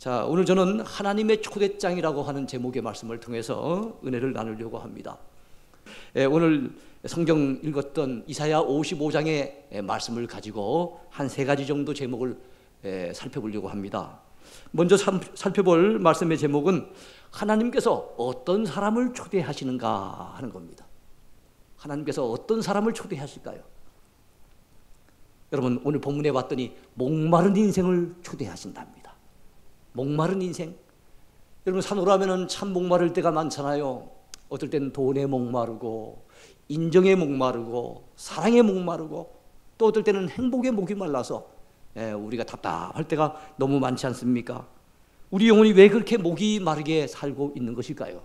자, 오늘 저는 하나님의 초대장이라고 하는 제목의 말씀을 통해서 은혜를 나누려고 합니다. 오늘 성경 읽었던 이사야 55장의 말씀을 가지고 한 세 가지 정도 제목을 살펴보려고 합니다. 먼저 살펴볼 말씀의 제목은 하나님께서 어떤 사람을 초대하시는가 하는 겁니다. 하나님께서 어떤 사람을 초대하실까요? 여러분, 오늘 본문에 봤더니 목마른 인생을 초대하신답니다. 목마른 인생. 여러분, 산 오르면은 참 목마를 때가 많잖아요. 어떨 때는 돈에 목마르고 인정에 목마르고 사랑에 목마르고 또 어떨 때는 행복에 목이 말라서 우리가 답답할 때가 너무 많지 않습니까? 우리 영혼이 왜 그렇게 목이 마르게 살고 있는 것일까요?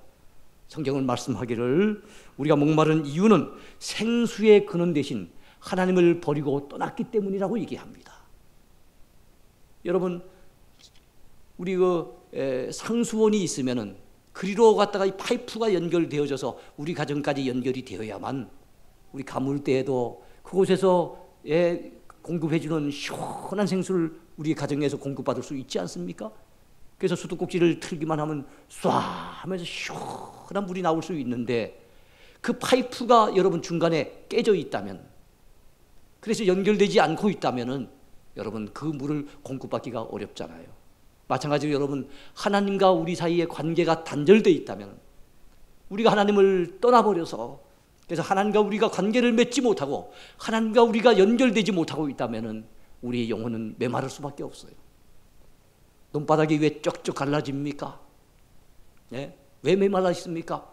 성경은 말씀하기를 우리가 목마른 이유는 생수의 근원 대신 하나님을 버리고 떠났기 때문이라고 얘기합니다. 여러분, 우리 상수원이 있으면은 그리로 갔다가 이 파이프가 연결되어져서 우리 가정까지 연결이 되어야만 우리 가물 때에도 그곳에서 공급해주는 시원한 생수를 우리 가정에서 공급받을 수 있지 않습니까? 그래서 수도꼭지를 틀기만 하면 쏴 하면서 시원한 물이 나올 수 있는데 그 파이프가 여러분 중간에 깨져 있다면, 그래서 연결되지 않고 있다면은 여러분 그 물을 공급받기가 어렵잖아요. 마찬가지로 여러분, 하나님과 우리 사이의 관계가 단절되어 있다면, 우리가 하나님을 떠나버려서 그래서 하나님과 우리가 관계를 맺지 못하고 하나님과 우리가 연결되지 못하고 있다면 우리의 영혼은 메마를 수밖에 없어요. 논바닥이 왜 쩍쩍 갈라집니까? 왜 메말라 있습니까?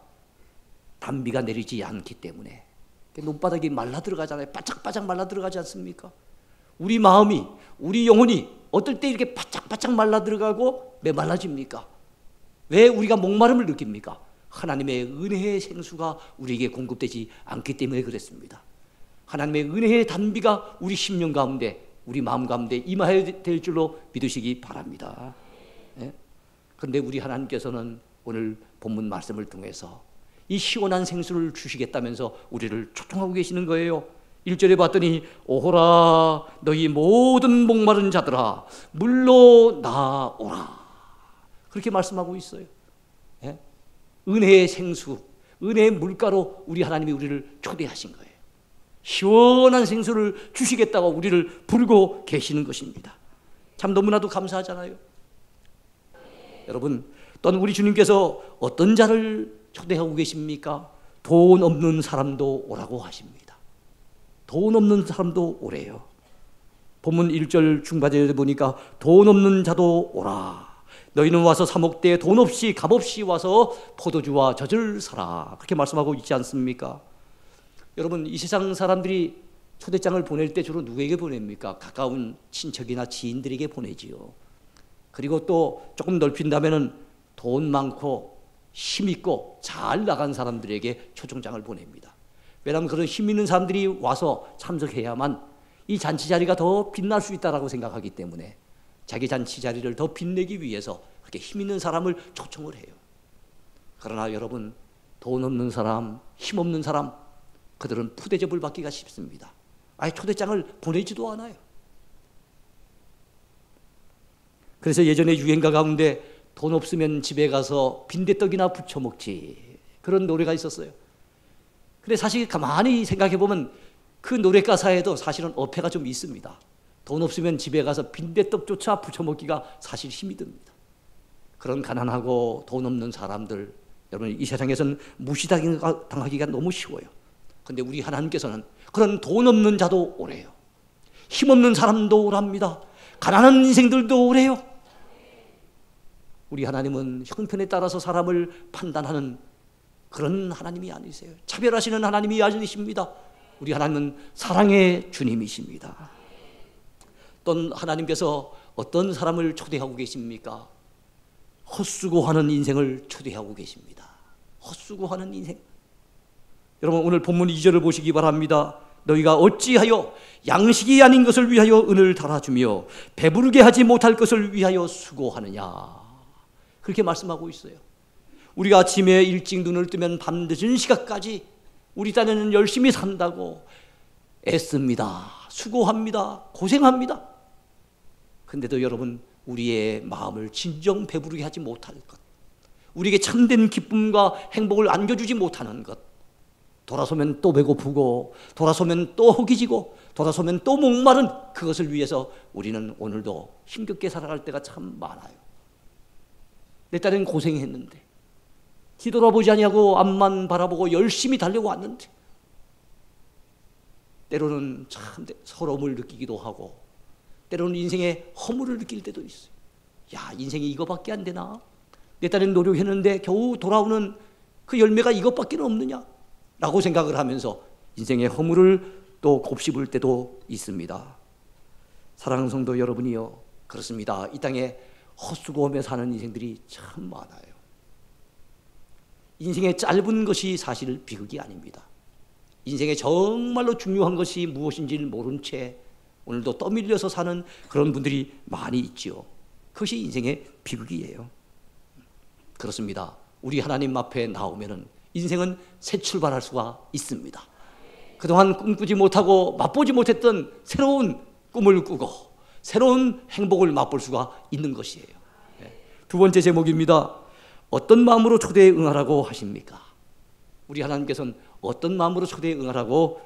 단비가 내리지 않기 때문에. 논바닥이 말라 들어가잖아요. 바짝바짝 말라 들어가지 않습니까? 우리 마음이, 우리 영혼이 어떨 때 이렇게 바짝바짝 말라 들어가고 메말라집니까? 왜 우리가 목마름을 느낍니까? 하나님의 은혜의 생수가 우리에게 공급되지 않기 때문에 그랬습니다. 하나님의 은혜의 단비가 우리 심령 가운데, 우리 마음 가운데 임하여야 될 줄로 믿으시기 바랍니다. 그런데 우리 하나님께서는 오늘 본문 말씀을 통해서 이 시원한 생수를 주시겠다면서 우리를 초청하고 계시는 거예요. 1절에 봤더니 오호라 너희 모든 목마른 자들아 물로 나오라, 그렇게 말씀하고 있어요. 은혜의 생수, 은혜의 물가로 우리 하나님이 우리를 초대하신 거예요. 시원한 생수를 주시겠다고 우리를 부르고 계시는 것입니다. 참 너무나도 감사하잖아요. 여러분, 또한 우리 주님께서 어떤 자를 초대하고 계십니까? 돈 없는 사람도 오라고 하십니다. 돈 없는 사람도 오래요. 본문 1절 중반절에 보니까 돈 없는 자도 오라. 너희는 와서 사 먹되 돈 없이 값없이 와서 포도주와 젖을 사라, 그렇게 말씀하고 있지 않습니까? 여러분, 이 세상 사람들이 초대장을 보낼 때 주로 누구에게 보냅니까? 가까운 친척이나 지인들에게 보내지요. 그리고 또 조금 넓힌다면은 돈 많고 힘 있고 잘 나간 사람들에게 초청장을 보냅니다. 왜냐하면 그런 힘 있는 사람들이 와서 참석해야만 이 잔치 자리가 더 빛날 수 있다고 생각하기 때문에 자기 잔치 자리를 더 빛내기 위해서 그렇게 힘 있는 사람을 초청을 해요. 그러나 여러분, 돈 없는 사람, 힘 없는 사람, 그들은 푸대접을 받기가 쉽습니다. 아예 초대장을 보내지도 않아요. 그래서 예전에 유행가 가운데 돈 없으면 집에 가서 빈대떡이나 부쳐 먹지, 그런 노래가 있었어요. 근데 사실 가만히 생각해 보면 그 노래 가사에도 사실은 어폐가 좀 있습니다. 돈 없으면 집에 가서 빈대떡조차 부쳐 먹기가 사실 힘이 듭니다. 그런 가난하고 돈 없는 사람들, 여러분, 이 세상에서는 무시당하기가 너무 쉬워요. 근데 우리 하나님께서는 그런 돈 없는 자도 오래요. 힘 없는 사람도 오랍니다. 가난한 인생들도 오래요. 우리 하나님은 형편에 따라서 사람을 판단하는 그런 하나님이 아니세요. 차별하시는 하나님이 아니십니다. 우리 하나님은 사랑의 주님이십니다. 또 하나님께서 어떤 사람을 초대하고 계십니까? 헛수고하는 인생을 초대하고 계십니다. 헛수고하는 인생. 여러분, 오늘 본문 2절을 보시기 바랍니다. 너희가 어찌하여 양식이 아닌 것을 위하여 은을 달아주며 배부르게 하지 못할 것을 위하여 수고하느냐, 그렇게 말씀하고 있어요. 우리가 아침에 일찍 눈을 뜨면 밤늦은 시각까지 우리 딴에는 열심히 산다고 애씁니다. 수고합니다. 고생합니다. 근데도 여러분, 우리의 마음을 진정 배부르게 하지 못할 것, 우리에게 참된 기쁨과 행복을 안겨주지 못하는 것, 돌아서면 또 배고프고 돌아서면 또 허기지고 돌아서면 또 목마른 그것을 위해서 우리는 오늘도 힘겹게 살아갈 때가 참 많아요. 내 딸은 고생했는데 뒤돌아보지 아니하고 앞만 바라보고 열심히 달려왔는데 때로는 참 서러움을 느끼기도 하고 때로는 인생의 허물을 느낄 때도 있어요. 야, 인생이 이거밖에 안 되나? 내 딸은 노력했는데 겨우 돌아오는 그 열매가 이것밖에 없느냐? 라고 생각을 하면서 인생의 허물을 또 곱씹을 때도 있습니다. 사랑하는 성도 여러분이요, 그렇습니다. 이 땅에 헛수고하며 사는 인생들이 참 많아요. 인생의 짧은 것이 사실 비극이 아닙니다. 인생에 정말로 중요한 것이 무엇인지를 모른 채 오늘도 떠밀려서 사는 그런 분들이 많이 있지요. 그것이 인생의 비극이에요. 그렇습니다. 우리 하나님 앞에 나오면은 인생은 새 출발할 수가 있습니다. 그동안 꿈꾸지 못하고 맛보지 못했던 새로운 꿈을 꾸고 새로운 행복을 맛볼 수가 있는 것이에요. 두 번째 제목입니다. 어떤 마음으로 초대에 응하라고 하십니까? 우리 하나님께서는 어떤 마음으로 초대에 응하라고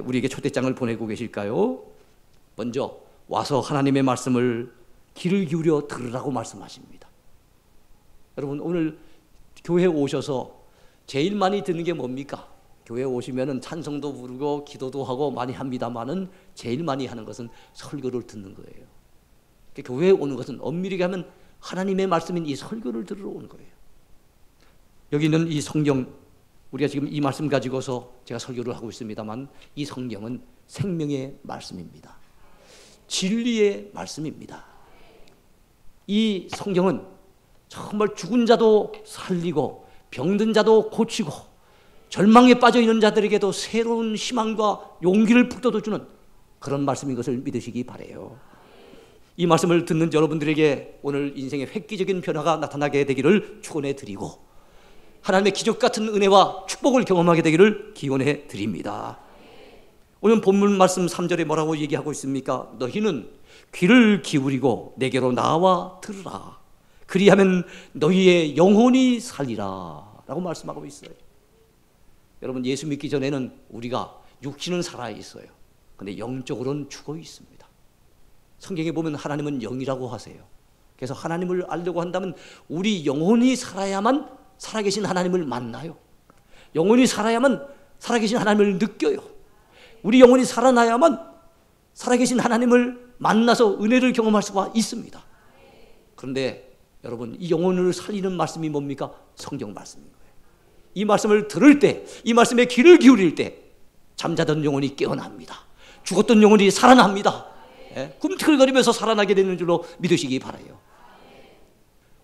우리에게 초대장을 보내고 계실까요? 먼저 와서 하나님의 말씀을 귀를 기울여 들으라고 말씀하십니다. 여러분, 오늘 교회에 오셔서 제일 많이 듣는 게 뭡니까? 교회에 오시면은 찬송도 부르고 기도도 하고 많이 합니다만은 제일 많이 하는 것은 설교를 듣는 거예요. 교회에 오는 것은 엄밀히 하면 하나님의 말씀인 이 설교를 들으러 오는 거예요. 여기 있는 이 성경, 우리가 지금 이 말씀 가지고서 제가 설교를 하고 있습니다만 이 성경은 생명의 말씀입니다. 진리의 말씀입니다. 이 성경은 정말 죽은 자도 살리고 병든 자도 고치고 절망에 빠져 있는 자들에게도 새로운 희망과 용기를 북돋아주는 그런 말씀인 것을 믿으시기 바라요. 이 말씀을 듣는 여러분들에게 오늘 인생의 획기적인 변화가 나타나게 되기를 축원해 드리고 하나님의 기적 같은 은혜와 축복을 경험하게 되기를 기원해 드립니다. 오늘 본문 말씀 3절에 뭐라고 얘기하고 있습니까? 너희는 귀를 기울이고 내게로 나와 들으라. 그리하면 너희의 영혼이 살리라 라고 말씀하고 있어요. 여러분, 예수 믿기 전에는 우리가 육신은 살아 있어요. 근데 영적으로는 죽어 있습니다. 성경에 보면 하나님은 영이라고 하세요. 그래서 하나님을 알려고 한다면 우리 영혼이 살아야만 살아계신 하나님을 만나요. 영혼이 살아야만 살아계신 하나님을 느껴요. 우리 영혼이 살아나야만 살아계신 하나님을 만나서 은혜를 경험할 수가 있습니다. 그런데 여러분, 이 영혼을 살리는 말씀이 뭡니까? 성경 말씀인 거예요. 이 말씀을 들을 때, 이 말씀에 귀를 기울일 때 잠자던 영혼이 깨어납니다. 죽었던 영혼이 살아납니다. 꿈틀거리면서 살아나게 되는 줄로 믿으시기 바라요.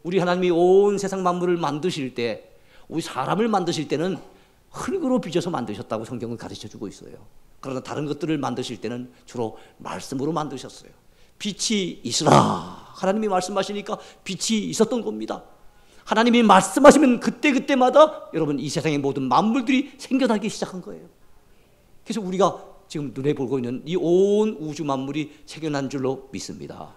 우리 하나님이 온 세상 만물을 만드실 때, 우리 사람을 만드실 때는 흙으로 빚어서 만드셨다고 성경은 가르쳐주고 있어요. 그러나 다른 것들을 만드실 때는 주로 말씀으로 만드셨어요. 빛이 있으라 하나님이 말씀하시니까 빛이 있었던 겁니다. 하나님이 말씀하시면 그때그때마다 여러분 이 세상의 모든 만물들이 생겨나기 시작한 거예요. 그래서 우리가 지금 눈에 보고 있는 이 온 우주 만물이 생겨난 줄로 믿습니다.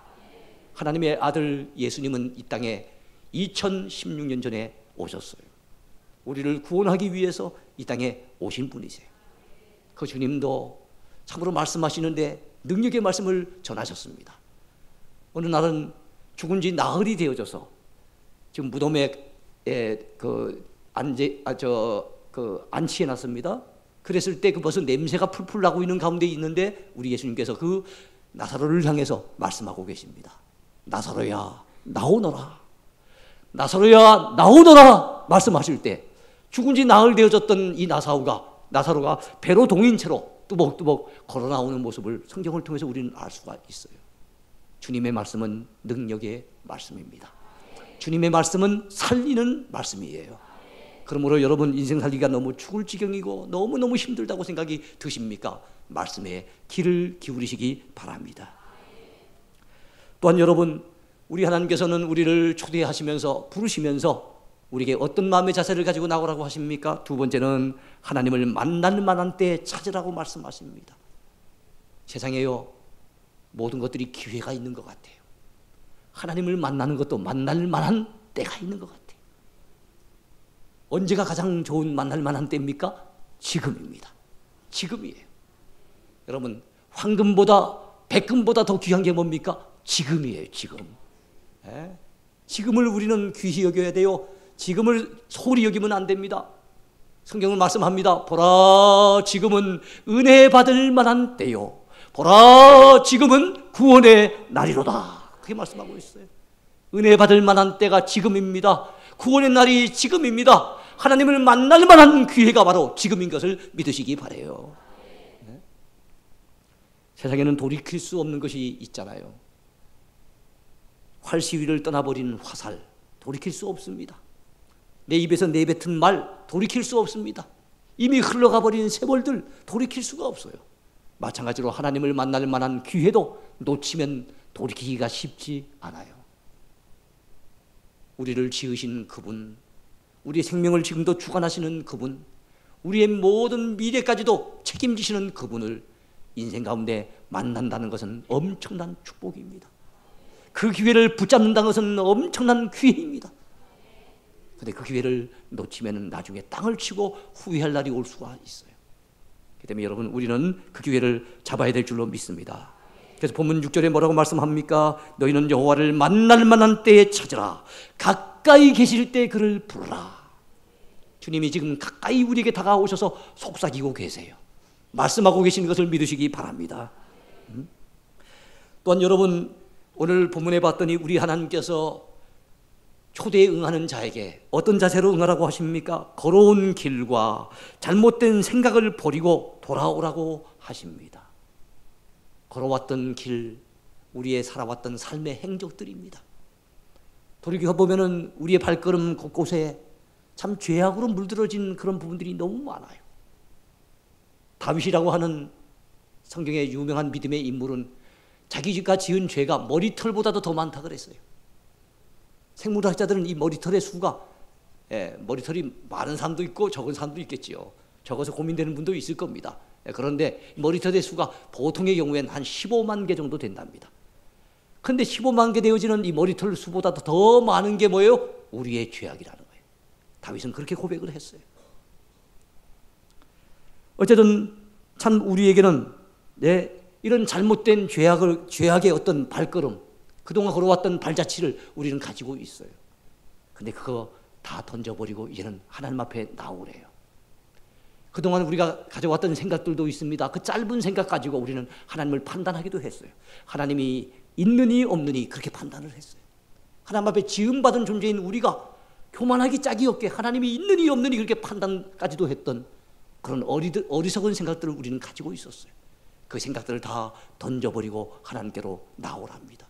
하나님의 아들 예수님은 이 땅에 2016년 전에 오셨어요. 우리를 구원하기 위해서 이 땅에 오신 분이세요. 그 주님도 참으로 말씀하시는데 능력의 말씀을 전하셨습니다. 어느 날은 죽은 지 나흘이 되어져서 지금 무덤에 안치해 놨습니다. 그랬을 때 그 벌써 냄새가 풀풀 나고 있는 가운데 있는데 우리 예수님께서 그 나사로를 향해서 말씀하고 계십니다. 나사로야 나오너라. 나사로야 나오너라 말씀하실 때 죽은 지 나흘 되어졌던 이 나사로가 배로 동인 채로 뚜벅뚜벅 걸어 나오는 모습을 성경을 통해서 우리는 알 수가 있어요. 주님의 말씀은 능력의 말씀입니다. 주님의 말씀은 살리는 말씀이에요. 그러므로 여러분 인생 살기가 너무 죽을 지경이고 너무너무 힘들다고 생각이 드십니까? 말씀에 귀를 기울이시기 바랍니다. 또한 여러분, 우리 하나님께서는 우리를 초대하시면서 부르시면서 우리에게 어떤 마음의 자세를 가지고 나오라고 하십니까? 두 번째는 하나님을 만날 만한 때 찾으라고 말씀하십니다. 세상에요, 모든 것들이 기회가 있는 것 같아요. 하나님을 만나는 것도 만날 만한 때가 있는 것 같아요. 언제가 가장 좋은 만날 만한 때입니까? 지금입니다. 지금이에요. 여러분, 황금보다 백금보다 더 귀한 게 뭡니까? 지금이에요. 지금. 지금을 우리는 귀히 여겨야 돼요. 지금을 소홀히 여기면 안 됩니다. 성경은 말씀합니다. 보라, 지금은 은혜 받을 만한 때요. 보라, 지금은 구원의 날이로다. 그렇게 말씀하고 있어요. 은혜 받을 만한 때가 지금입니다. 구원의 날이 지금입니다. 하나님을 만날 만한 기회가 바로 지금인 것을 믿으시기 바라요. 세상에는 돌이킬 수 없는 것이 있잖아요. 활시위를 떠나버린 화살, 돌이킬 수 없습니다. 내 입에서 내뱉은 말, 돌이킬 수 없습니다. 이미 흘러가 버린 세월들, 돌이킬 수가 없어요. 마찬가지로 하나님을 만날 만한 기회도 놓치면 돌이키기가 쉽지 않아요. 우리를 지으신 그분, 우리의 생명을 지금도 주관하시는 그분, 우리의 모든 미래까지도 책임지시는 그분을 인생 가운데 만난다는 것은 엄청난 축복입니다. 그 기회를 붙잡는다는 것은 엄청난 기회입니다. 그런데 그 기회를 놓치면 나중에 땅을 치고 후회할 날이 올 수가 있어요. 그렇기 때문에 여러분, 우리는 그 기회를 잡아야 될 줄로 믿습니다. 그래서 본문 6절에 뭐라고 말씀합니까? 너희는 여호와를 만날 만한 때에 찾으라. 가까이 계실 때 그를 부르라. 주님이 지금 가까이 우리에게 다가오셔서 속삭이고 계세요. 말씀하고 계시는 것을 믿으시기 바랍니다. 또한 여러분, 오늘 본문에 봤더니 우리 하나님께서 초대에 응하는 자에게 어떤 자세로 응하라고 하십니까? 걸어온 길과 잘못된 생각을 버리고 돌아오라고 하십니다. 걸어왔던 길, 우리의 살아왔던 삶의 행적들입니다. 돌이켜보면 우리의 발걸음 곳곳에 참 죄악으로 물들어진 그런 부분들이 너무 많아요. 다윗이라고 하는 성경의 유명한 믿음의 인물은 자기가 지은 죄가 머리털보다도 더 많다 그랬어요. 생물학자들은 이 머리털의 수가, 머리털이 많은 사람도 있고 적은 사람도 있겠지요. 적어서 고민되는 분도 있을 겁니다. 그런데 머리털의 수가 보통의 경우에는 한 15만 개 정도 된답니다. 그런데 15만 개 되어지는 이 머리털 수보다 더 많은 게 뭐예요? 우리의 죄악이라는 거예요. 다윗은 그렇게 고백을 했어요. 어쨌든 참 우리에게는 이런 잘못된 죄악의 어떤 발걸음, 그동안 걸어왔던 발자취를 우리는 가지고 있어요. 근데 그거 다 던져버리고 이제는 하나님 앞에 나오래요. 그동안 우리가 가져왔던 생각들도 있습니다. 그 짧은 생각 가지고 우리는 하나님을 판단하기도 했어요. 하나님이 있느니 없느니 그렇게 판단을 했어요. 하나님 앞에 지음받은 존재인 우리가 교만하기 짝이 없게 하나님이 있느니 없느니 그렇게 판단까지도 했던 그런 어리석은 생각들을 우리는 가지고 있었어요. 그 생각들을 다 던져버리고 하나님께로 나오랍니다.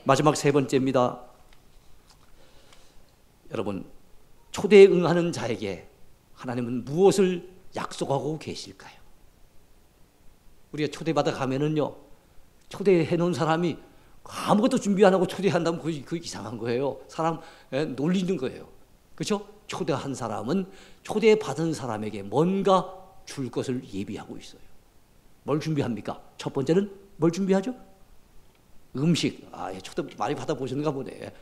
마지막 세 번째입니다. 여러분, 초대에 응하는 자에게 하나님은 무엇을 약속하고 계실까요? 우리가 초대받아 가면은요, 초대해 놓은 사람이 아무것도 준비 안 하고 초대한다면 그게 이상한 거예요. 사람 놀리는 거예요. 그렇죠? 초대한 사람은 초대받은 사람에게 뭔가 줄 것을 예비하고 있어요. 뭘 준비합니까? 첫 번째는 뭘 준비하죠? 음식. 초대 많이 받아보셨는가 보네.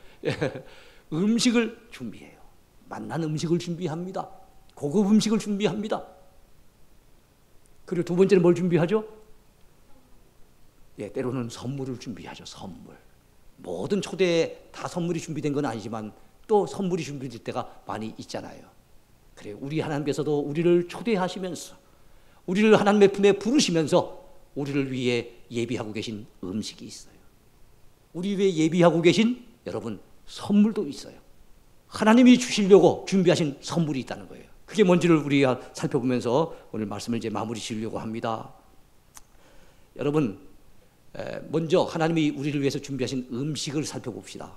음식을 준비해요. 맛난 음식을 준비합니다. 고급 음식을 준비합니다. 그리고 두 번째는 뭘 준비하죠? 때로는 선물을 준비하죠. 선물. 모든 초대에 다 선물이 준비된 건 아니지만 또 선물이 준비될 때가 많이 있잖아요. 그래요. 우리 하나님께서도 우리를 초대하시면서 우리를 하나님의 품에 부르시면서 우리를 위해 예비하고 계신 음식이 있어요. 우리 위해 예비하고 계신 여러분 선물도 있어요. 하나님이 주시려고 준비하신 선물이 있다는 거예요. 그게 뭔지를 우리가 살펴보면서 오늘 말씀을 이제 마무리 지으려고 합니다. 여러분, 먼저 하나님이 우리를 위해서 준비하신 음식을 살펴봅시다.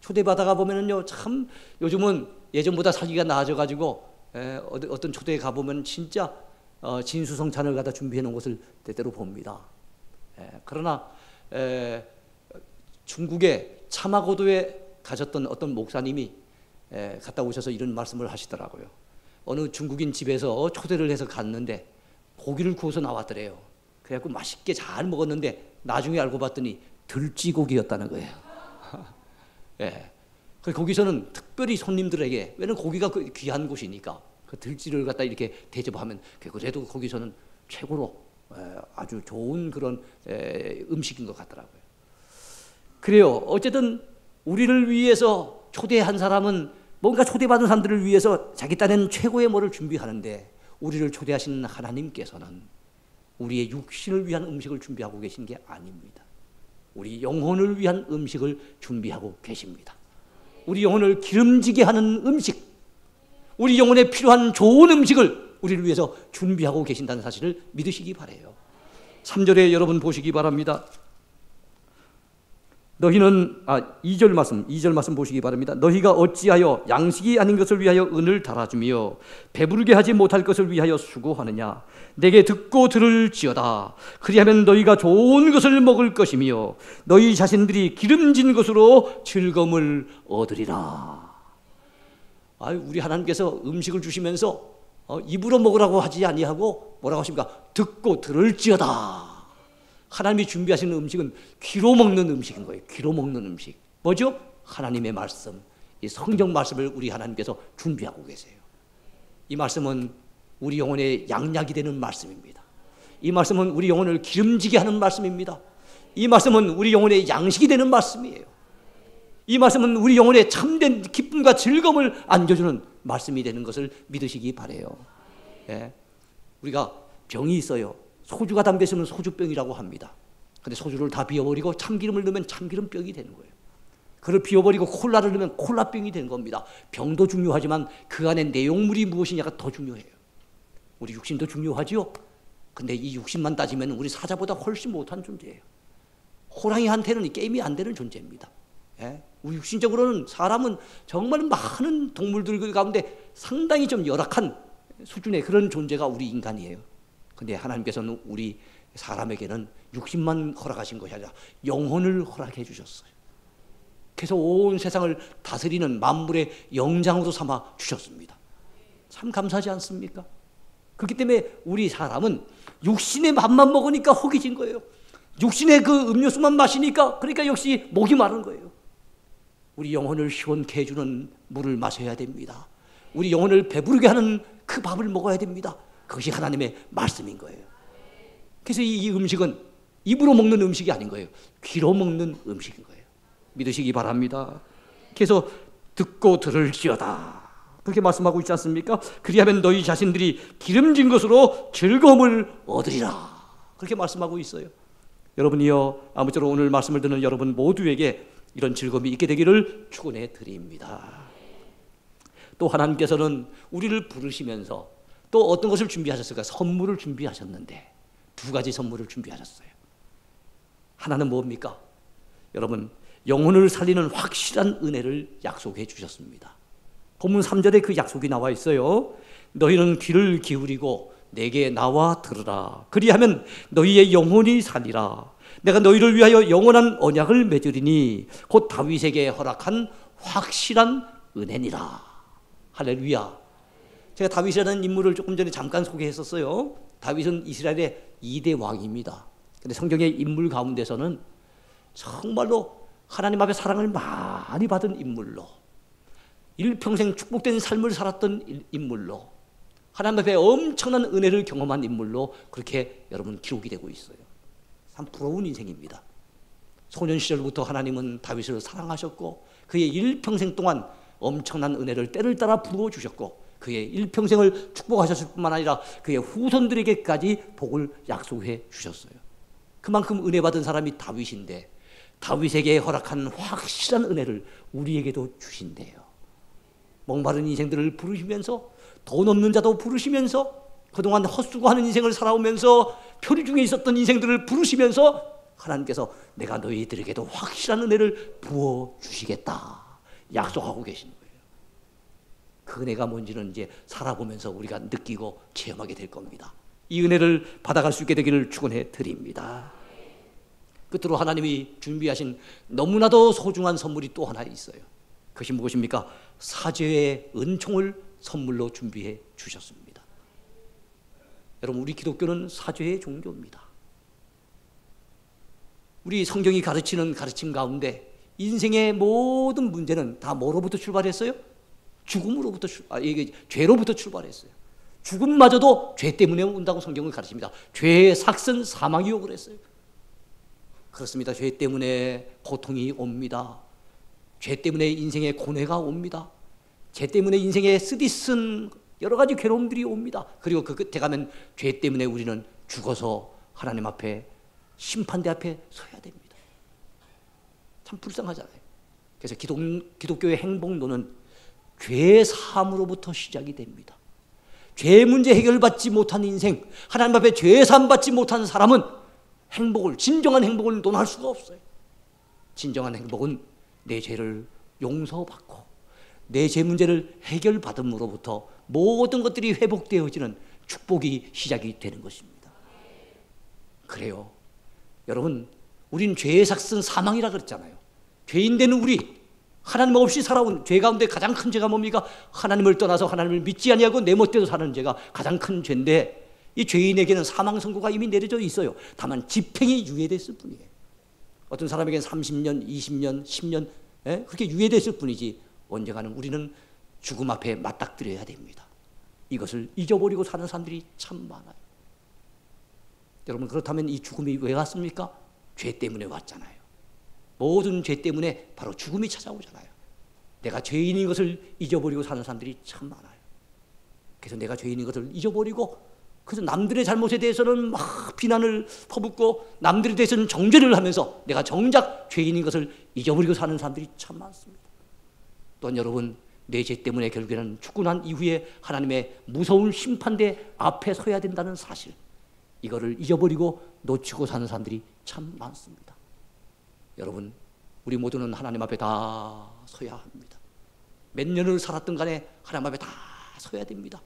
초대받아가 보면은요, 참 요즘은 예전보다 살기가 나아져가지고 어떤 초대에 가보면 진짜 진수성찬을 갖다 준비해 놓은 것을 때때로 봅니다. 그러나 중국의 차마고도에 가셨던 어떤 목사님이 갔다 오셔서 이런 말씀을 하시더라고요. 어느 중국인 집에서 초대를 해서 갔는데 고기를 구워서 나왔더래요. 그래갖고 맛있게 잘 먹었는데 나중에 알고 봤더니 들쥐고기였다는 거예요. 예. 거기서는 특별히 손님들에게, 왜냐면 고기가 귀한 곳이니까 그 들쥐를 갖다 이렇게 대접하면 그래도 거기서는 최고로 아주 좋은 그런 음식인 것 같더라고요. 그래요. 어쨌든 우리를 위해서 초대한 사람은 뭔가 초대받은 사람들을 위해서 자기 딴에는 최고의 뭐를 준비하는데, 우리를 초대하신 하나님께서는 우리의 육신을 위한 음식을 준비하고 계신 게 아닙니다. 우리 영혼을 위한 음식을 준비하고 계십니다. 우리 영혼을 기름지게 하는 음식, 우리 영혼에 필요한 좋은 음식을 우리를 위해서 준비하고 계신다는 사실을 믿으시기 바라요. 3절에 여러분 보시기 바랍니다. 너희는 2절 말씀 보시기 바랍니다. 너희가 어찌하여 양식이 아닌 것을 위하여 은을 달아주며 배부르게 하지 못할 것을 위하여 수고하느냐. 내게 듣고 들을지어다. 그리하면 너희가 좋은 것을 먹을 것이며 너희 자신들이 기름진 것으로 즐거움을 얻으리라. 우리 하나님께서 음식을 주시면서 입으로 먹으라고 하지 아니하고 뭐라고 하십니까? 듣고 들을지어다. 하나님이 준비하시는 음식은 귀로 먹는 음식인 거예요. 귀로 먹는 음식. 뭐죠? 하나님의 말씀, 이 성경 말씀을 우리 하나님께서 준비하고 계세요. 이 말씀은 우리 영혼의 양약이 되는 말씀입니다. 이 말씀은 우리 영혼을 기름지게 하는 말씀입니다. 이 말씀은 우리 영혼의 양식이 되는 말씀이에요. 이 말씀은 우리 영혼에 참된 기쁨과 즐거움을 안겨주는 말씀이 되는 것을 믿으시기 바라요. 예. 우리가 병이 있어요. 소주가 담겨 있으면 소주병이라고 합니다. 근데 소주를 다 비워버리고 참기름을 넣으면 참기름병이 되는 거예요. 그걸 비워버리고 콜라를 넣으면 콜라병이 되는 겁니다. 병도 중요하지만 그 안에 내용물이 무엇이냐가 더 중요해요. 우리 육신도 중요하죠. 근데 이 육신만 따지면 우리 사자보다 훨씬 못한 존재예요. 호랑이한테는 게임이 안 되는 존재입니다. 예? 우리 육신적으로는 사람은 정말 많은 동물들 가운데 상당히 좀 열악한 수준의 그런 존재가 우리 인간이에요. 근데 하나님께서는 우리 사람에게는 육신만 허락하신 것이 아니라 영혼을 허락해 주셨어요. 그래서 온 세상을 다스리는 만물의 영장으로 삼아 주셨습니다. 참 감사하지 않습니까? 그렇기 때문에 우리 사람은 육신의 밥만 먹으니까 허기진 거예요. 육신의 그 음료수만 마시니까 그러니까 역시 목이 마른 거예요. 우리 영혼을 시원케 해주는 물을 마셔야 됩니다. 우리 영혼을 배부르게 하는 그 밥을 먹어야 됩니다. 그것이 하나님의 말씀인 거예요. 그래서 이 음식은 입으로 먹는 음식이 아닌 거예요. 귀로 먹는 음식인 거예요. 믿으시기 바랍니다. 그래서 듣고 들을지어다. 그렇게 말씀하고 있지 않습니까? 그리하면 너희 자신들이 기름진 것으로 즐거움을 얻으리라. 그렇게 말씀하고 있어요. 여러분이요, 아무쪼록 오늘 말씀을 듣는 여러분 모두에게 이런 즐거움이 있게 되기를 축원해 드립니다. 또 하나님께서는 우리를 부르시면서 또 어떤 것을 준비하셨을까? 선물을 준비하셨는데 두 가지 선물을 준비하셨어요. 하나는 뭡니까? 여러분, 영혼을 살리는 확실한 은혜를 약속해 주셨습니다. 본문 3절에 그 약속이 나와 있어요. 너희는 귀를 기울이고 내게 나와 들으라. 그리하면 너희의 영혼이 살리라. 내가 너희를 위하여 영원한 언약을 맺으리니 곧 다윗에게 허락한 확실한 은혜니라. 할렐루야. 제가 다윗이라는 인물을 조금 전에 잠깐 소개했었어요. 다윗은 이스라엘의 2대 왕입니다. 근데 성경의 인물 가운데서는 정말로 하나님 앞에 사랑을 많이 받은 인물로, 일평생 축복된 삶을 살았던 인물로, 하나님 앞에 엄청난 은혜를 경험한 인물로 그렇게 여러분 기록이 되고 있어요. 참 부러운 인생입니다. 소년 시절부터 하나님은 다윗을 사랑하셨고 그의 일평생 동안 엄청난 은혜를 때를 따라 부어주셨고 그의 일평생을 축복하셨을 뿐만 아니라 그의 후손들에게까지 복을 약속해 주셨어요. 그만큼 은혜 받은 사람이 다윗인데 다윗에게 허락한 확실한 은혜를 우리에게도 주신대요. 목마른 인생들을 부르시면서 돈 없는 자도 부르시면서 그동안 헛수고하는 인생을 살아오면서 표리 중에 있었던 인생들을 부르시면서 하나님께서 내가 너희들에게도 확실한 은혜를 부어주시겠다 약속하고 계신 거예요. 그 은혜가 뭔지는 이제 살아보면서 우리가 느끼고 체험하게 될 겁니다. 이 은혜를 받아갈 수 있게 되기를 축원해 드립니다. 끝으로 하나님이 준비하신 너무나도 소중한 선물이 또 하나 있어요. 그것이 무엇입니까? 사죄의 은총을 선물로 준비해 주셨습니다. 여러분, 우리 기독교는 사죄의 종교입니다. 우리 성경이 가르치는 가르침 가운데 인생의 모든 문제는 다 뭐로부터 출발했어요? 죽음으로부터 이게 죄로부터 출발했어요. 죽음마저도 죄 때문에 온다고 성경을 가르칩니다. 죄의 삭은 사망이요 그랬어요. 그렇습니다. 죄 때문에 고통이 옵니다. 죄 때문에 인생의 고뇌가 옵니다. 죄 때문에 인생의 쓰디쓴 여러 가지 괴로움들이 옵니다. 그리고 그 끝에 가면 죄 때문에 우리는 죽어서 하나님 앞에 심판대 앞에 서야 됩니다. 참 불쌍하잖아요. 그래서 기독교의 행복론은 죄 사함으로부터 시작이 됩니다. 죄 문제 해결받지 못한 인생, 하나님 앞에 죄 사함 받지 못한 사람은 진정한 행복을 논할 수가 없어요. 진정한 행복은 내 죄를 용서받고 내 죄 문제를 해결받음으로부터 모든 것들이 회복되어지는 축복이 시작이 되는 것입니다. 그래요. 여러분, 우린 죄의 삭은 사망이라 그랬잖아요. 죄인 되는 우리, 하나님 없이 살아온 죄 가운데 가장 큰 죄가 뭡니까? 하나님을 떠나서 하나님을 믿지 아니하고 내 멋대로 사는 죄가 가장 큰 죄인데, 이 죄인에게는 사망 선고가 이미 내려져 있어요. 다만 집행이 유예됐을 뿐이에요. 어떤 사람에게는 30년, 20년, 10년 그렇게 유예됐을 뿐이지 언젠가는 우리는 죽음 앞에 맞닥뜨려야 됩니다. 이것을 잊어버리고 사는 사람들이 참 많아요. 여러분, 그렇다면 이 죽음이 왜 왔습니까? 죄 때문에 왔잖아요. 모든 죄 때문에 바로 죽음이 찾아오잖아요. 내가 죄인인 것을 잊어버리고 사는 사람들이 참 많아요. 그래서 내가 죄인인 것을 잊어버리고, 그래서 남들의 잘못에 대해서는 막 비난을 퍼붓고 남들에 대해서는 정죄를 하면서 내가 정작 죄인인 것을 잊어버리고 사는 사람들이 참 많습니다. 또한 여러분, 내 죄 때문에 결국에는 죽고 난 이후에 하나님의 무서운 심판대 앞에 서야 된다는 사실, 이거를 잊어버리고 놓치고 사는 사람들이 참 많습니다. 여러분, 우리 모두는 하나님 앞에 다 서야 합니다. 몇 년을 살았든 간에 하나님 앞에 다 서야 됩니다.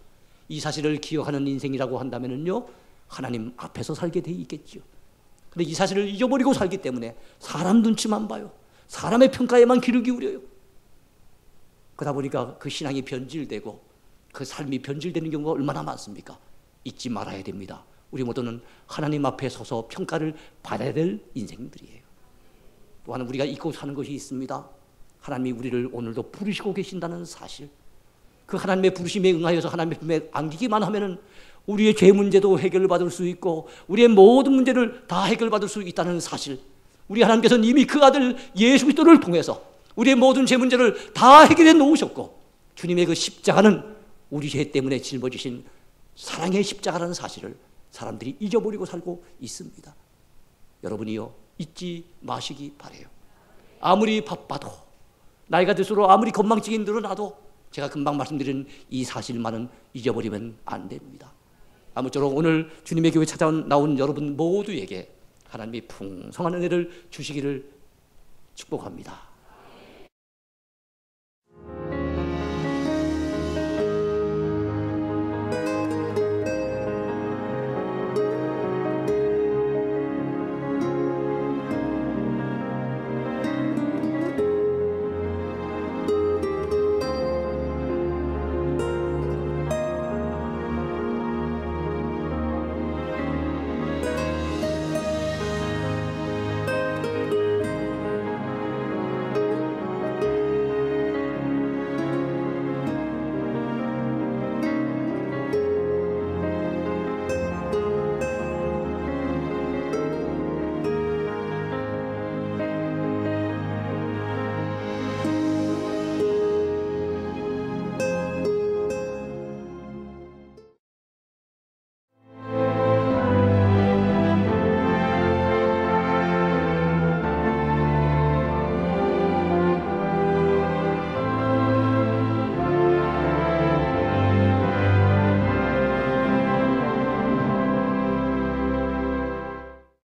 이 사실을 기억하는 인생이라고 한다면요, 하나님 앞에서 살게 돼 있겠죠. 그런데 이 사실을 잊어버리고 살기 때문에 사람 눈치만 봐요. 사람의 평가에만 귀를 기울여요. 그러다 보니까 그 신앙이 변질되고 그 삶이 변질되는 경우가 얼마나 많습니까? 잊지 말아야 됩니다. 우리 모두는 하나님 앞에 서서 평가를 받아야 될 인생들이에요. 또한 우리가 잊고 사는 것이 있습니다. 하나님이 우리를 오늘도 부르시고 계신다는 사실, 그 하나님의 부르심에 응하여서 하나님의 품에 안기기만 하면은 우리의 죄 문제도 해결받을 수 있고 우리의 모든 문제를 다 해결받을 수 있다는 사실, 우리 하나님께서는 이미 그 아들 예수 그리스도를 통해서 우리의 모든 죄 문제를 다 해결해 놓으셨고, 주님의 그 십자가는 우리 죄 때문에 짊어지신 사랑의 십자가라는 사실을 사람들이 잊어버리고 살고 있습니다. 여러분이요, 잊지 마시기 바라요. 아무리 바빠도, 나이가 들수록 아무리 건망증이 늘어나도 제가 금방 말씀드린 이 사실만은 잊어버리면 안 됩니다. 아무쪼록 오늘 주님의 교회 찾아온 여러분 모두에게 하나님이 풍성한 은혜를 주시기를 축복합니다.